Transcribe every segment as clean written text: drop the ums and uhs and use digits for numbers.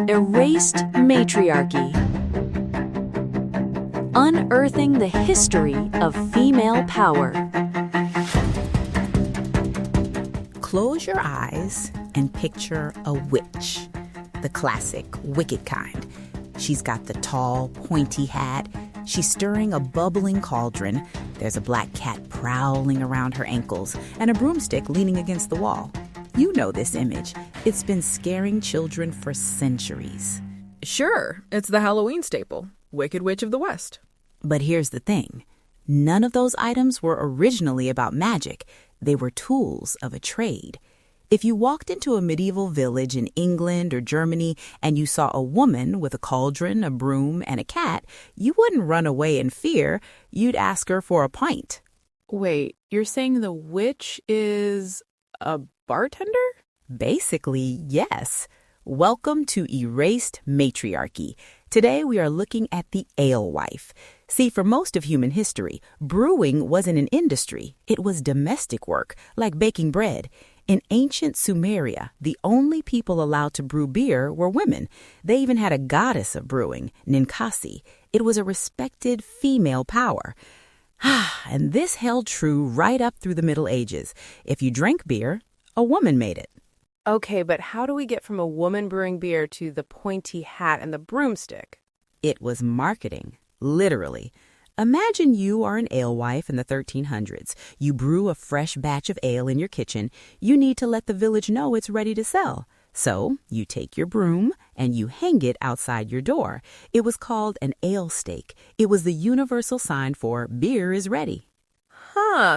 Erased Matriarchy. Unearthing the history of female power. Close your eyes and picture a witch, the classic wicked kind. She's got the tall, pointy hat. She's stirring a bubbling cauldron. There's a black cat prowling around her ankles and a broomstick leaning against the wall. You know this image. It's been scaring children for centuries. Sure, it's the Halloween staple, Wicked Witch of the West. But here's the thing. None of those items were originally about magic. They were tools of a trade. If you walked into a medieval village in England or Germany and you saw a woman with a cauldron, a broom, and a cat, you wouldn't run away in fear. You'd ask her for a pint. Wait, you're saying the witch is a bartender? Basically, yes. Welcome to Erased Matriarchy. Today we are looking at the alewife. See, for most of human history, brewing wasn't an industry. It was domestic work, like baking bread. In ancient Sumeria, the only people allowed to brew beer were women. They even had a goddess of brewing, Ninkasi. It was a respected female power. And this held true right up through the Middle Ages. If you drank beer, a woman made it. Okay, but how do we get from a woman brewing beer to the pointy hat and the broomstick? It was marketing, literally. Imagine you are an alewife in the 1300s. You brew a fresh batch of ale in your kitchen. You need to let the village know it's ready to sell. So you take your broom and you hang it outside your door. It was called an ale stake. It was the universal sign for beer is ready.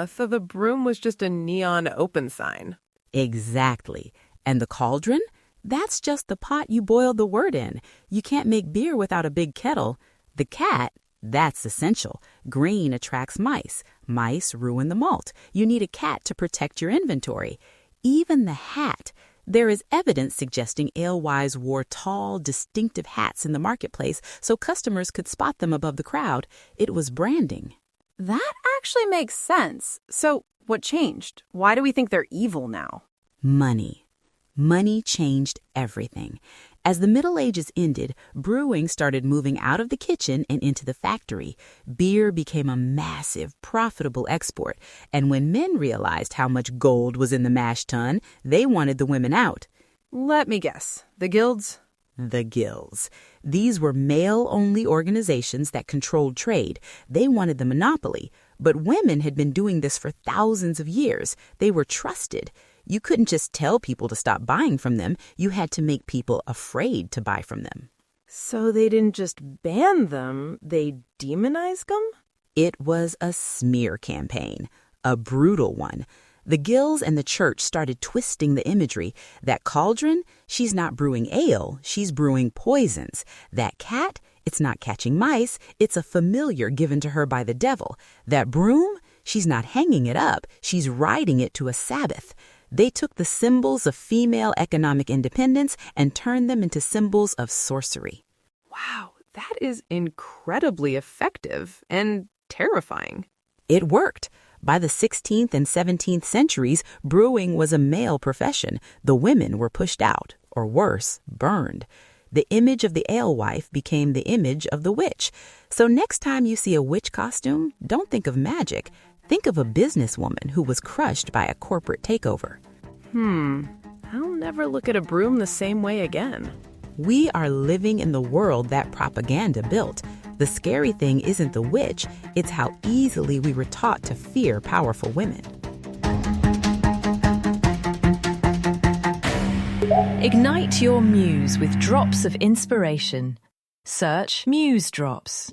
So the broom was just a neon open sign. Exactly. And the cauldron? That's just the pot you boiled the wort in. You can't make beer without a big kettle. The cat? That's essential. Grain attracts mice. Mice ruin the malt. You need a cat to protect your inventory. Even the hat. There is evidence suggesting alewives wore tall, distinctive hats in the marketplace so customers could spot them above the crowd. It was branding. That actually makes sense. So what changed? Why do we think they're evil now? Money. Money changed everything. As the Middle Ages ended, brewing started moving out of the kitchen and into the factory. Beer became a massive, profitable export. And when men realized how much gold was in the mash tun, they wanted the women out. Let me guess. The guilds? The guilds. These were male-only organizations that controlled trade. They wanted the monopoly. But women had been doing this for thousands of years. They were trusted. You couldn't just tell people to stop buying from them. You had to make people afraid to buy from them. So they didn't just ban them, they demonized them? It was a smear campaign, a brutal one. The guilds and the church started twisting the imagery. That cauldron, she's not brewing ale, she's brewing poisons. That cat, it's not catching mice, it's a familiar given to her by the devil. That broom, she's not hanging it up, she's riding it to a Sabbath. They took the symbols of female economic independence and turned them into symbols of sorcery. Wow, that is incredibly effective and terrifying. It worked. By the 16th and 17th centuries, brewing was a male profession. The women were pushed out, or worse, burned. The image of the alewife became the image of the witch. So next time you see a witch costume, don't think of magic. Think of a businesswoman who was crushed by a corporate takeover. I'll never look at a broom the same way again. We are living in the world that propaganda built. The scary thing isn't the witch, it's how easily we were taught to fear powerful women. Ignite your muse with drops of inspiration. Search Musedrops.